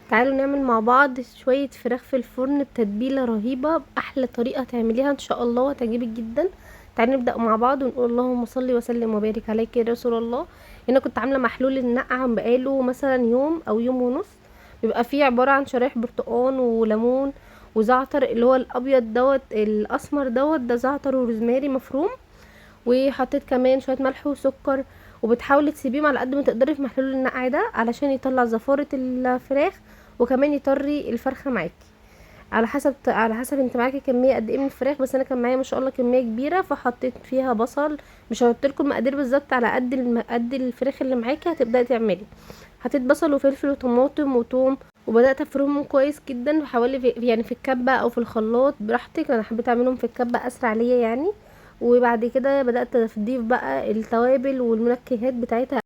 تعالوا نعمل مع بعض شوية فراخ في الفرن بتتبيلة رهيبة، بأحلى طريقة تعمليها ان شاء الله وهتعجبك جدا. تعالوا نبدأ مع بعض ونقول اللهم صل وسلم وبارك عليك يا رسول الله. هنا كنت عاملة محلول النقع بقاله مثلا يوم او يوم ونص، بيبقى فيه عبارة عن شرايح برتقان وليمون وزعتر اللي هو الابيض دوت، الاسمر دوت ده زعتر وروزماري مفروم، وحطيت كمان شويه ملح وسكر. وبتحاولي تسيبيهم على قد ما تقدري في محلول النقع ده علشان يطلع زفارة الفراخ، وكمان يطري الفرخه معاكي. على حسب انت معاكي كميه قد ايه من الفراخ، بس انا كان معايا ما شاء الله كميه كبيره فحطيت فيها بصل. مش هحط لكم المقادير بالظبط، على قد قد الفراخ اللي معاكي هتبداي تعملي. حطيت بصل وفلفل وطماطم وتوم، وبدات افرمهم كويس جدا حوالي يعني في الكبه او في الخلاط براحتك. انا حبيت اعملهم في الكبه اسرع ليا يعني. وبعد كده بدات اضيف بقى التوابل والمنكهات بتاعتها.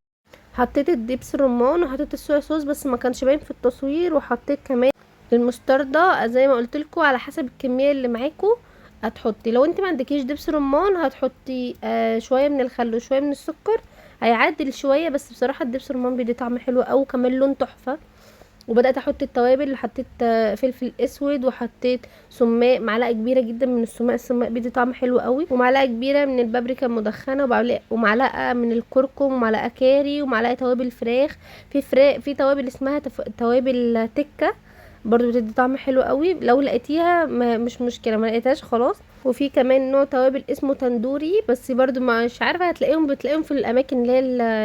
حطيت الدبس الرمان وحطيت الصويا صوص بس ما كانش باين في التصوير، وحطيت كمان المستردة زي ما قلت لكم على حسب الكميه اللي معاكم هتحطي. لو انت ما عندكيش دبس رمان هتحطي شويه من الخل وشويه من السكر، هيعادل شويه. بس بصراحه الدبس الرمان بيدي طعم حلو قوي كمان لون تحفه. وبدات احط التوابل، حطيت فلفل اسود، وحطيت سماق معلقه كبيره جدا من السماق بيدي طعم حلو قوي، ومعلقه كبيره من البابريكا المدخنه، ومعلقه من الكركم، ومعلقه كاري، ومعلقه توابل فراخ. في توابل اسمها توابل تكه برضو بتدي طعم حلو قوي. لو لقيتيها مش مشكله، ما لقيتهاش خلاص. وفي كمان نوع توابل اسمه تندوري، بس برضو مش عارفه بتلاقيهم في الاماكن اللي هي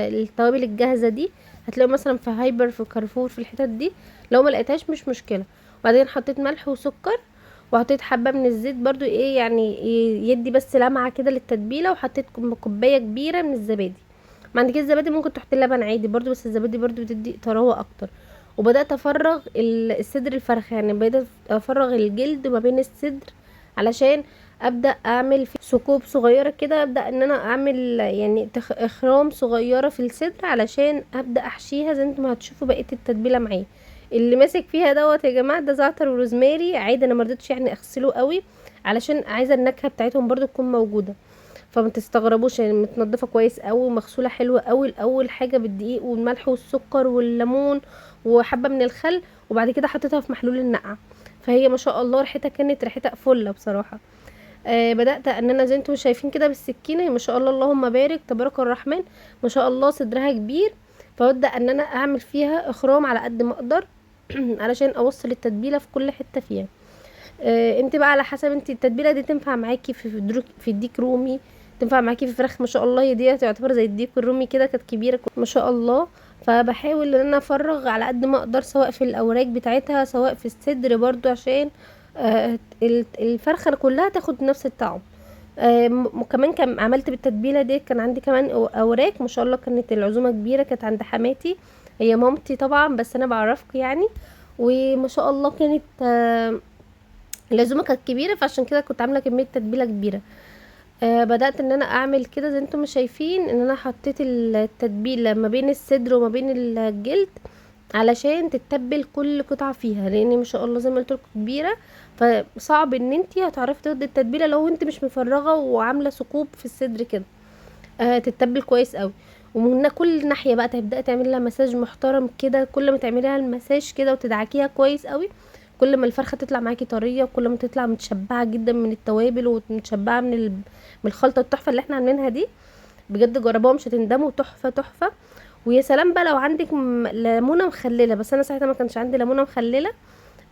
التوابل الجاهزه دي. هتلاقوا مثلا في هايبر، في كارفور، في الحتت دي. لو ما لقيتهاش مش مشكله. وبعدين حطيت ملح وسكر، وحطيت حبه من الزيت برضو ايه يعني يدي بس لمعه كده للتتبيله. وحطيت كوبايه كبيره من الزبادي. ما عندكيش زبادي ممكن تحطي لبن عادي برضو، بس الزبادي برضو بتدي طراوه اكتر. وبدات افرغ الصدر الفرخ، يعني بدات افرغ الجلد ما بين الصدر علشان ابدا اعمل فيه ثقوب صغيره كده. ابدا ان انا اعمل يعني اخرام صغيره في الصدر علشان ابدا احشيها زي انتم هتشوفوا بقيه التتبيله معايا. اللي ماسك فيها دوت يا جماعه ده زعتر وروزماري عادي، انا مرضتش يعني اغسله قوي علشان عايزه النكهه بتاعتهم برضو تكون موجوده. فما تستغربوش، يعني متنضفه كويس قوي ومغسوله حلوه قوي. الاول حاجه بالدقيق والملح والسكر والليمون وحبه من الخل، وبعد كده حطيتها في محلول النقع. فهي ما شاء الله ريحتها فله بصراحه. بدات ان انا زي انتم شايفين كده بالسكينه، ما شاء الله اللهم بارك تبارك الرحمن، ما شاء الله صدرها كبير. فببدا ان انا اعمل فيها اخرام على قد ما اقدر علشان اوصل التتبيله في كل حته فيها. انت بقى على حسب انت التتبيله دي تنفع معاكي في الديك رومي، تنفع معاكي في فراخ ما شاء الله. هي دي تعتبر زي الديك الرومي كده، كانت كبيره ما شاء الله. فبحاول ان انا افرغ على قد ما اقدر، سواء في الاوراق بتاعتها سواء في الصدر برضو، عشان الفرخه كلها تاخد نفس الطعم. كمان كان عملت بالتتبيله دي، كان عندي كمان اوراق ما شاء الله. كانت العزومه كبيره، كانت عند حماتي، هي مامتي طبعا بس انا بعرفك يعني. وما شاء الله كانت العزومه كانت كبيره، فعشان كده كنت عامله كميه تتبيله كبيره. بدات ان انا اعمل كده زي انتم شايفين، ان انا حطيت التتبيله ما بين الصدر وما بين الجلد علشان تتبل كل قطعه فيها، لان ما شاء الله زي ما قلت لكم كبيره. فصعب ان انتي هتعرفي تاخدي التتبيله لو انت مش مفرغه وعامله ثقوب في الصدر كده. تتبل كويس قوي. ومن كل ناحيه بقى تبداي تعملي لها مساج محترم كده. كل ما تعمليها المساج كده وتدعكيها كويس قوي، كل ما الفرخه تطلع معاكي طريه، وكل ما تطلع متشبعه جدا من التوابل ومتشبعه من الخلطه التحفه اللي احنا عاملينها دي. بجد جربوها مش هتندموا، تحفه تحفه. ويا سلام بقى لو عندك ليمونه مخلله، بس انا ساعتها ما كانش عندي ليمونه مخلله،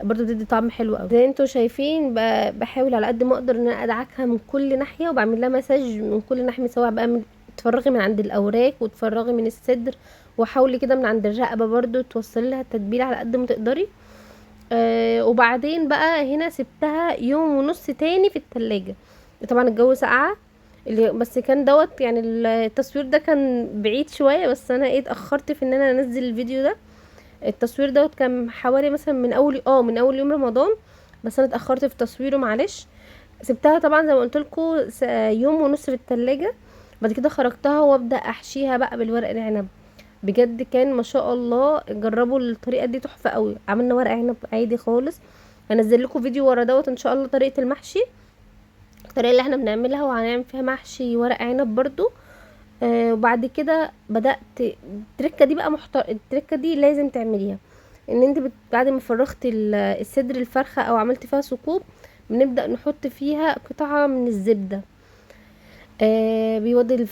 برضو بتدي طعم حلو قوي. زي انتوا شايفين بحاول على قد ما اقدر ان انا ادعكها من كل ناحيه، وبعمل لها مساج من كل ناحيه، سواء بقى تفرغي من عند الاوراق وتفرغي من الصدر، وحاولي كده من عند الرقبه برضو توصلي لها التتبيله على قد ما تقدري. وبعدين بقى هنا سبتها يوم ونص تاني في التلاجة. طبعا الجو ساقعه، بس كان دوت يعني التصوير ده كان بعيد شويه، بس انا اتاخرت في ان انا انزل الفيديو ده. التصوير دوت كان حوالي مثلا من اول يوم رمضان، بس انا اتاخرت في تصويره معلش. سبتها طبعا زي ما قلت لكم يوم ونص في التلاجة. بعد كده خرجتها وابدا احشيها بقى بالورق العنب. بجد كان ما شاء الله، جربوا الطريقه دي تحفه قوي. عملنا ورق عنب عادي خالص، هنزل لكم فيديو ورا دوت ان شاء الله طريقه المحشي، الطريقه اللي احنا بنعملها، وهنعمل فيها محشي ورق عنب برضو. وبعد كده بدأت التركة دي بقى التركة دي لازم تعمليها. ان انت بعد ما فرغت الصدر الفرخة او عملت فيها ثقوب، بنبدأ نحط فيها قطعة من الزبدة.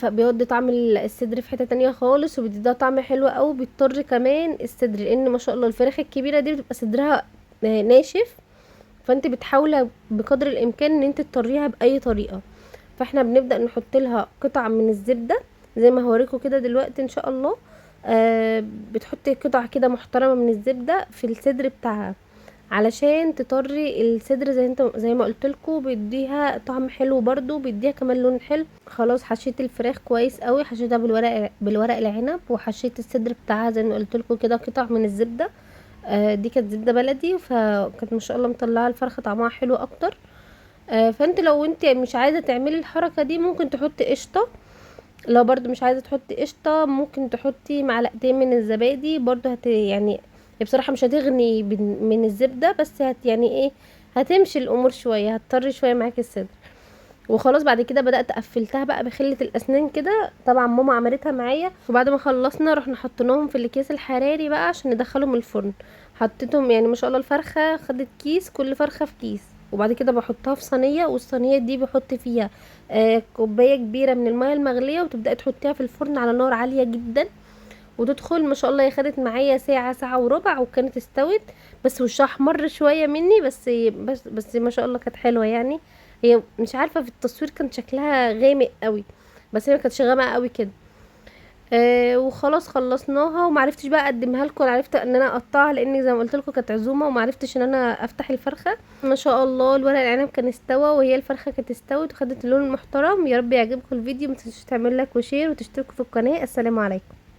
بيودي طعم الصدر في حتة تانية خالص، وبيديها طعم حلو اوي. بيضطر كمان الصدر، لان ما شاء الله الفراخ الكبيرة دي بتبقى صدرها ناشف، فانت بتحاولي بقدر الامكان ان انت تطريها باي طريقة. فاحنا بنبدأ نحط لها قطع من الزبدة زي ما هوريكم كده دلوقتي ان شاء الله. بتحطي قطع كده محترمة من الزبدة في الصدر بتاعها، علشان تطري الصدر زي ما قلت لكم، بيديها طعم حلو برضو، بيديها كمان لون حلو. خلاص حشيت الفراخ كويس قوي، حشيتها بالورق العنب، وحشيت الصدر بتاعها زي ما قلت لكم كده قطع من الزبدة. دي كانت زبدة بلدي، فكانت ما شاء الله مطلعه الفرخة طعمها حلو اكتر. فانت لو انت مش عايزه تعملي الحركه دي ممكن تحطي قشطه. لو برضو مش عايزه تحطي قشطه ممكن تحطي معلقتين من الزبادي برضو، يعني هي بصراحه مش هتغني من الزبده، بس يعني ايه، هتمشي الامور شويه، هتطري شويه معاكي الصدر. وخلاص بعد كده بدات قفلتها بقى بخله الاسنان كده، طبعا ماما عملتها معايا. وبعد ما خلصنا رحنا حطيناهم في الاكياس الحراري بقى عشان ندخلهم الفرن. حطيتهم يعني ما شاء الله الفرخه خدت كيس، كل فرخه في كيس. وبعد كده بحطها في صينيه، والصينيه دي بحط فيها كوبايه كبيره من الميه المغليه، وتبداي تحطيها في الفرن على نار عاليه جدا. وتدخل ما شاء الله، هي خدت معايا ساعه، ساعه وربع، وكانت استوت. بس وشها احمر شويه مني، بس ما شاء الله كانت حلوه يعني. هي مش عارفه في التصوير كان شكلها غامق قوي، بس هي ما كانتش غامقه قوي كده. وخلاص خلصناها، ومعرفتش بقى اقدمها لكم، عرفت ان انا اقطعها لان زي ما قلت لكم كانت عزومه، ومعرفتش ان انا افتح الفرخه. ما شاء الله الورق العنب كان استوى، وهي الفرخه كانت استوت وخدت اللون المحترم. يا رب يعجبكم الفيديو، ما تنسوش تعملوا لايك وشير وتشتركوا في القناه. السلام عليكم.